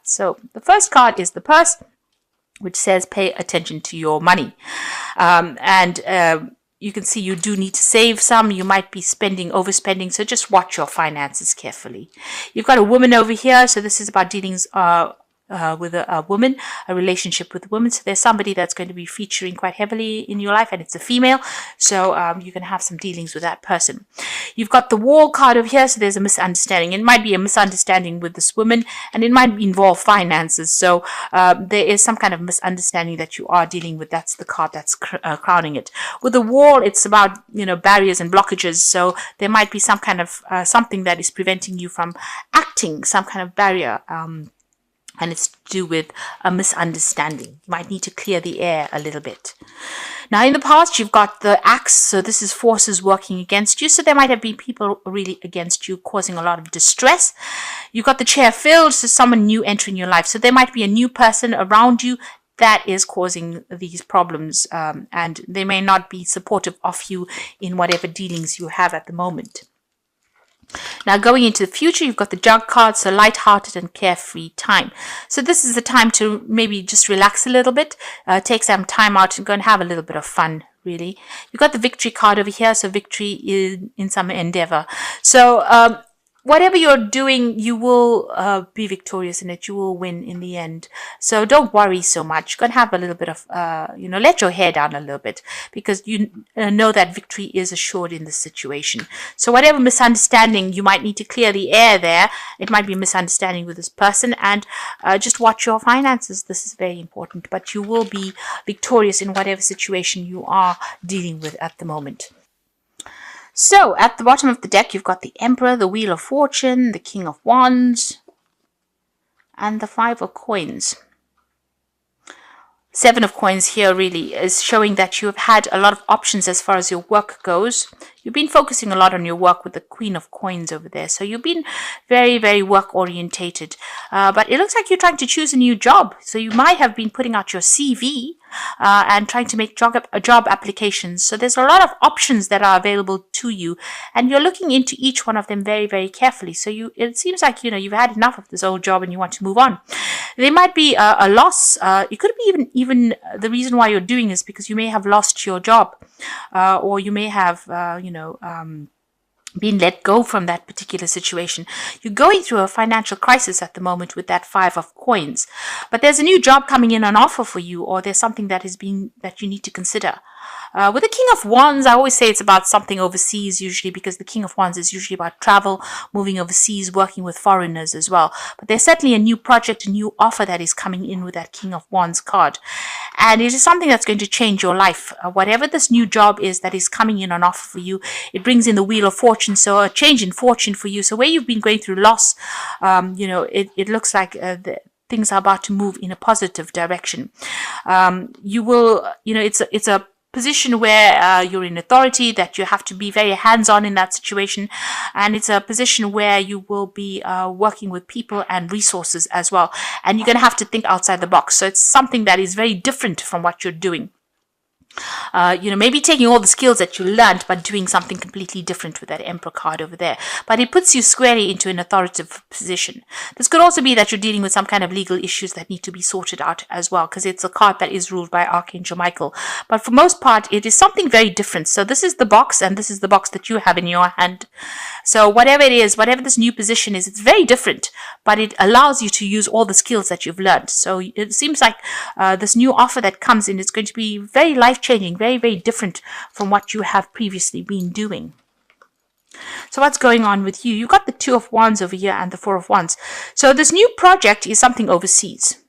cards. So the first card is the purse, which says pay attention to your money. You can see you do need to save some. You might be overspending. So just watch your finances carefully. You've got a woman over here. So this is about dealings with a woman, a relationship with a woman. So there's somebody that's going to be featuring quite heavily in your life, and it's a female. So you can have some dealings with that person. You've got the Wall card over here. So there's a misunderstanding. It might be a misunderstanding with this woman, and it might involve finances. So there is some kind of misunderstanding that you are dealing with. That's the card that's crowning it. With the Wall, it's about, barriers and blockages. So there might be some kind of something that is preventing you from acting, some kind of barrier. And it's to do with a misunderstanding. You might need to clear the air a little bit. Now, in the past, you've got the Axe. So this is forces working against you. So there might have been people really against you, causing a lot of distress. You've got the Chair filled. So someone new entering your life. So there might be a new person around you that is causing these problems. And they may not be supportive of you in whatever dealings you have at the moment. Now, going into the future, you've got the Jug card, so light-hearted and carefree time. So this is the time to maybe just relax a little bit, take some time out and go and have a little bit of fun, really. You've got the Victory card over here, so victory in some endeavor. So whatever you're doing, you will be victorious in it. You will win in the end. So don't worry so much. You're going to have a little bit of, let your hair down a little bit, because you know that victory is assured in this situation. So whatever misunderstanding, you might need to clear the air there. It might be a misunderstanding with this person, and just watch your finances. This is very important, but you will be victorious in whatever situation you are dealing with at the moment. So, at the bottom of the deck, you've got the Emperor, the Wheel of Fortune, the King of Wands, and the Five of Coins. Seven of Coins here really is showing that you have had a lot of options as far as your work goes. You've been focusing a lot on your work with the Queen of Coins over there. So you've been very, very work orientated. But it looks like you're trying to choose a new job. So you might have been putting out your CV and trying to make job applications. So there's a lot of options that are available to you, and you're looking into each one of them very, very carefully. So it seems like, you've had enough of this old job and you want to move on. There might be a loss. It could be even the reason why you're doing this because you may have lost your job, or you may have, been let go from that particular situation. You're going through a financial crisis at the moment with that Five of Coins, but there's a new job coming in on offer for you, or there's something that you need to consider. With the King of Wands, I always say it's about something overseas usually, because the King of Wands is usually about travel, moving overseas, working with foreigners as well. But there's certainly a new project, a new offer that is coming in with that King of Wands card. And it is something that's going to change your life. Whatever this new job is that is coming in on offer for you, it brings in the Wheel of Fortune, so a change in fortune for you. So where you've been going through loss, it looks like things are about to move in a positive direction. You will, it's a position where you're in authority, that you have to be very hands-on in that situation, and it's a position where you will be working with people and resources as well, and you're going to have to think outside the box. So it's something that is very different from what you're doing. Maybe taking all the skills that you learned, but doing something completely different with that Emperor card over there. But it puts you squarely into an authoritative position. This could also be that you're dealing with some kind of legal issues that need to be sorted out as well, because it's a card that is ruled by Archangel Michael. But for most part, it is something very different. So this is the box, and this is the box that you have in your hand. So whatever it is, whatever this new position is, it's very different, but it allows you to use all the skills that you've learned. So it seems like this new offer that comes in is going to be very life-changing, very, very different from what you have previously been doing. So what's going on with you? You've got the Two of Wands over here and the Four of Wands. So this new project is something overseas.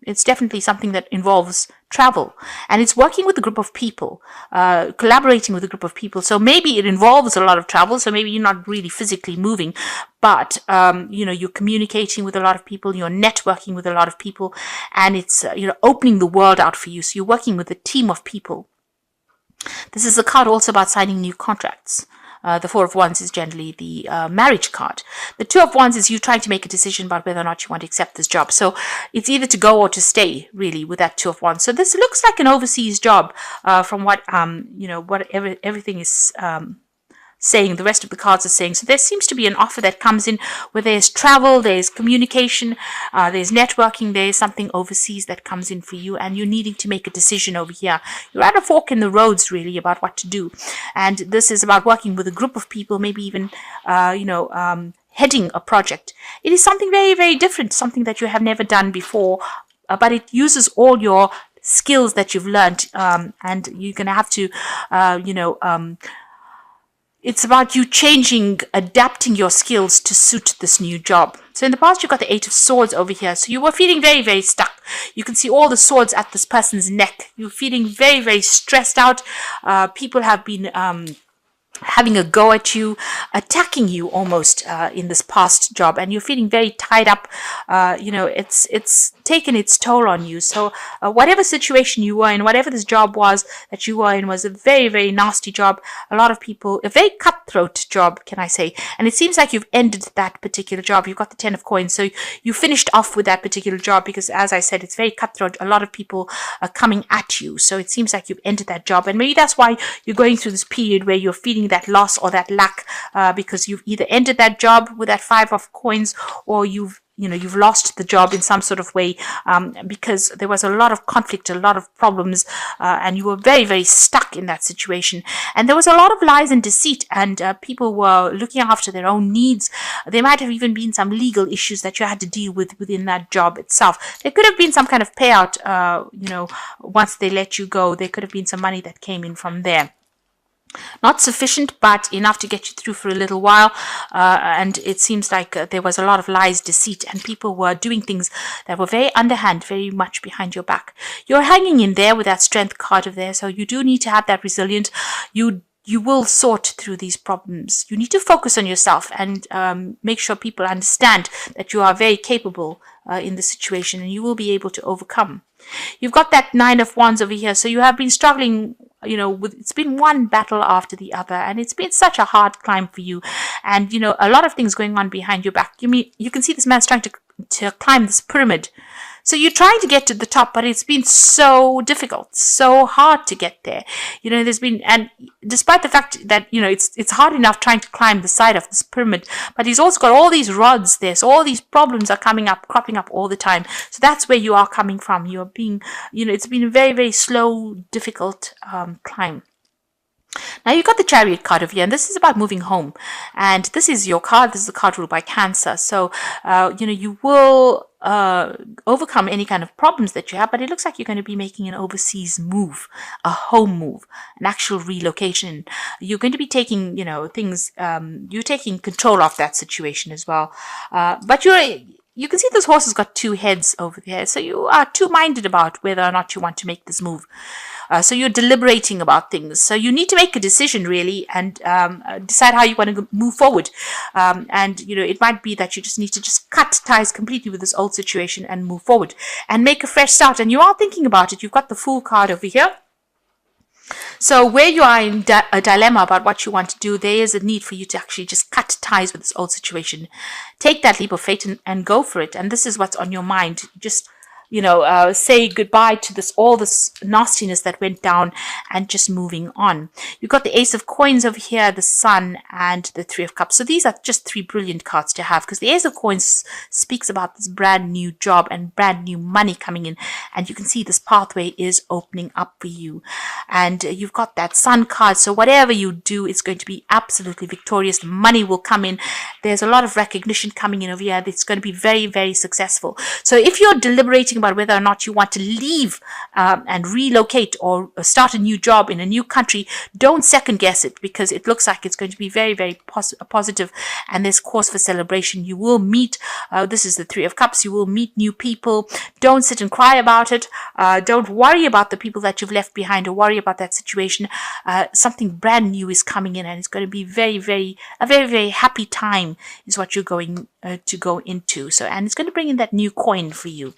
It's definitely something that involves travel, and it's working with a group of people, collaborating with a group of people. So maybe it involves a lot of travel. So maybe you're not really physically moving, but you're communicating with a lot of people, you're networking with a lot of people, and it's opening the world out for you. So you're working with a team of people. This is a card also about signing new contracts. The Four of Wands is generally the marriage card. The Two of Wands is you trying to make a decision about whether or not you want to accept this job. So it's either to go or to stay, really, with that Two of Wands. So this looks like an overseas job from what, everything is saying, the rest of the cards are saying. So there seems to be an offer that comes in where there's travel, there's communication, there's networking, there's something overseas that comes in for you, and you're needing to make a decision over here. You're at a fork in the roads, really, about what to do. And this is about working with a group of people, maybe even, heading a project. It is something very, very different, something that you have never done before, but it uses all your skills that you've learned, and you're going to have to, it's about you changing, adapting your skills to suit this new job. So in the past, you've got the 8 of Swords over here. So you were feeling very, very stuck. You can see all the swords at this person's neck. You're feeling very, very stressed out. People have been having a go at you, attacking you almost in this past job, and you're feeling very tied up. It's taken its toll on you. So whatever situation you were in, whatever this job was that you were in, was a very, very nasty job. A lot of people, a very cutthroat job, can I say. And it seems like you've ended that particular job. You've got the 10 of Coins. So you finished off with that particular job because, as I said, it's very cutthroat. A lot of people are coming at you. So it seems like you've ended that job. And maybe that's why you're going through this period where you're feeling that loss or that lack, because you've either ended that job with that 5 of Coins, or you've lost the job in some sort of way, because there was a lot of conflict, a lot of problems, and you were very, very stuck in that situation. And there was a lot of lies and deceit, and people were looking after their own needs. There might have even been some legal issues that you had to deal with within that job itself. There could have been some kind of payout, once they let you go. There could have been some money that came in from there. Not sufficient, but enough to get you through for a little while. And it seems like there was a lot of lies, deceit, and people were doing things that were very underhand, very much behind your back. You're hanging in there with that strength card of there, so you do need to have that resilience. You will sort through these problems. You need to focus on yourself and make sure people understand that you are very capable in the situation, and you will be able to overcome. You've got that 9 of Wands over here, so you have been struggling, it's been one battle after the other, and it's been such a hard climb for you, and a lot of things going on behind your back. You can see this man's trying to climb this pyramid. So you're trying to get to the top, but it's been so difficult, so hard to get there. There's been, and despite the fact that, it's hard enough trying to climb the side of this pyramid, but he's also got all these rods there. So all these problems are cropping up all the time. So that's where you are coming from. You're being, it's been a very, very slow, difficult climb. Now you've got the Chariot card over here, and this is about moving home. And this is your card. This is the card ruled by Cancer. So, you will overcome any kind of problems that you have, but it looks like you're going to be making an overseas move, a home move, an actual relocation. You're going to be taking, things, you're taking control of that situation as well. But you can see this horse has got 2 heads over there. So you are two-minded about whether or not you want to make this move. So you're deliberating about things. So you need to make a decision, really, and decide how you want to move forward. And it might be that you just need to just cut ties completely with this old situation and move forward and make a fresh start. And you are thinking about it. You've got the Fool card over here. So where you are in a dilemma about what you want to do, there is a need for you to actually just cut ties with this old situation. Take that leap of faith and go for it. And this is what's on your mind. Just say goodbye to all this nastiness that went down and just moving on. You've got the Ace of Coins over here, the Sun, and the 3 of Cups. So these are just 3 brilliant cards to have, because the Ace of Coins speaks about this brand new job and brand new money coming in. And you can see this pathway is opening up for you. And you've got that Sun card. So whatever you do, it's going to be absolutely victorious. The money will come in. There's a lot of recognition coming in over here. It's going to be very, very successful. So if you're deliberating about whether or not you want to leave and relocate or start a new job in a new country, don't second guess it, because it looks like it's going to be very, very positive, and there's cause for celebration. You will meet, this is the 3 of Cups, you will meet new people. Don't sit and cry about it. Don't worry about the people that you've left behind or worry about that situation. Something brand new is coming in, and it's going to be a very, very happy time is what you're going to go into. So, and it's going to bring in that new coin for you.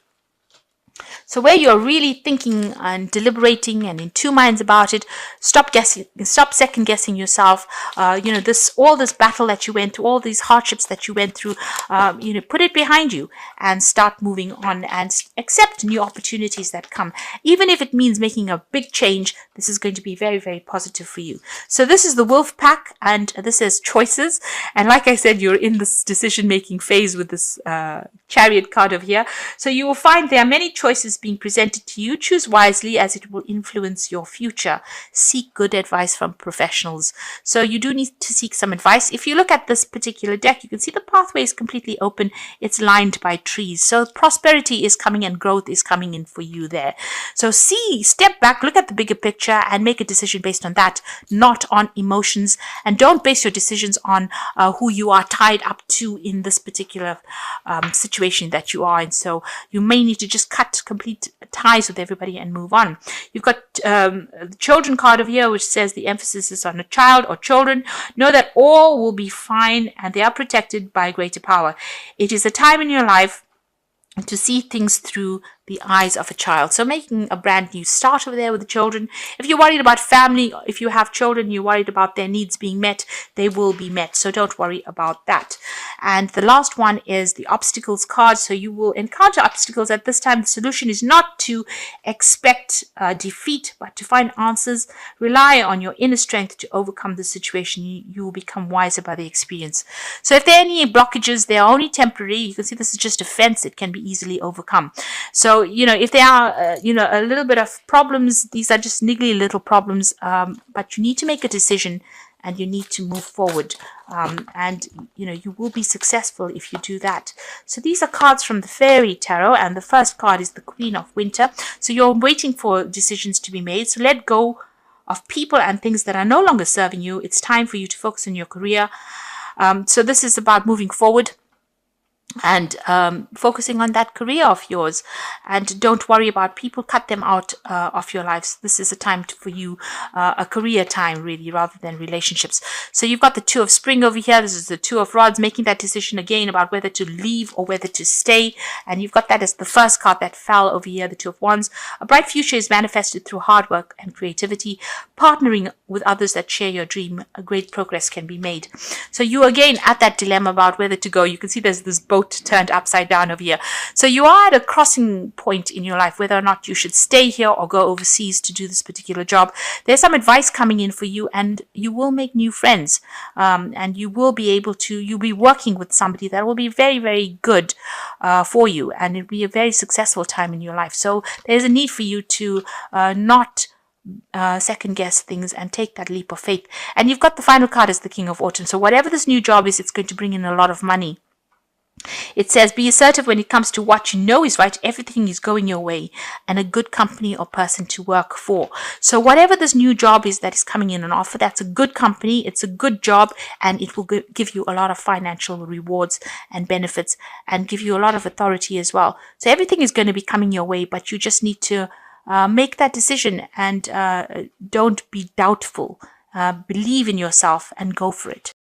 So where you're really thinking and deliberating and in two minds about it, stop guessing, stop second guessing yourself. All this battle that you went through, all these hardships that you went through, put it behind you and start moving on and accept new opportunities that come. Even if it means making a big change, this is going to be very, very positive for you. So this is the Wolf Pack, and this is choices. And like I said, you're in this decision-making phase with this Chariot card over here. So you will find there are many choices being presented to you. Choose wisely, as it will influence your future. Seek good advice from professionals. So you do need to seek some advice. If you look at this particular deck, you can see the pathway is completely open. It's lined by trees. So prosperity is coming and growth is coming in for you there. So step back, look at the bigger picture and make a decision based on that, not on emotions. And don't base your decisions on who you are tied up to in this particular situation that you are in. So you may need to just cut complete ties with everybody and move on. You've got the children card over here, which says the emphasis is on a child or children. Know that all will be fine and they are protected by greater power. It is a time in your life to see things through the eyes of a child. So making a brand new start over there with the children. If you're worried about family, if you have children, you're worried about their needs being met, they will be met. So don't worry about that. And the last one is the obstacles card. So you will encounter obstacles at this time. The solution is not to expect defeat, but to find answers. Rely on your inner strength to overcome the situation. You will become wiser by the experience. So if there are any blockages, they are only temporary. You can see this is just a fence. It can be easily overcome. So, if there are, a little bit of problems, these are just niggly little problems, but you need to make a decision and you need to move forward. You will be successful if you do that. So these are cards from the Fairy Tarot, and the first card is the Queen of Winter. So you're waiting for decisions to be made. So let go of people and things that are no longer serving you. It's time for you to focus on your career. So this is about moving forward and focusing on that career of yours, and don't worry about people. Cut them out of your lives. This is a time for you, a career time really, rather than relationships. So you've got the Two of Spring over here. This is the Two of Rods, making that decision again about whether to leave or whether to stay. And you've got that as the first card that fell over here, the Two of Wands. A bright future is manifested through hard work and creativity. Partnering with others that share your dream, a great progress can be made. So you again at that dilemma about whether to go. You can see there's this boat turned upside down over here. So you are at a crossing point in your life, whether or not you should stay here or go overseas to do this particular job. There's some advice coming in for you, and you will make new friends, and you'll be working with somebody that will be very, very good for you, and it'll be a very successful time in your life. So there's a need for you to not second guess things and take that leap of faith. And you've got the final card as the King of Autumn. So whatever this new job is, it's going to bring in a lot of money. It says, be assertive when it comes to what you know is right. Everything is going your way, and a good company or person to work for. So whatever this new job is that is coming in an offer, that's a good company, it's a good job, and it will give you a lot of financial rewards and benefits and give you a lot of authority as well. So everything is going to be coming your way, but you just need to make that decision and don't be doubtful. Believe in yourself and go for it.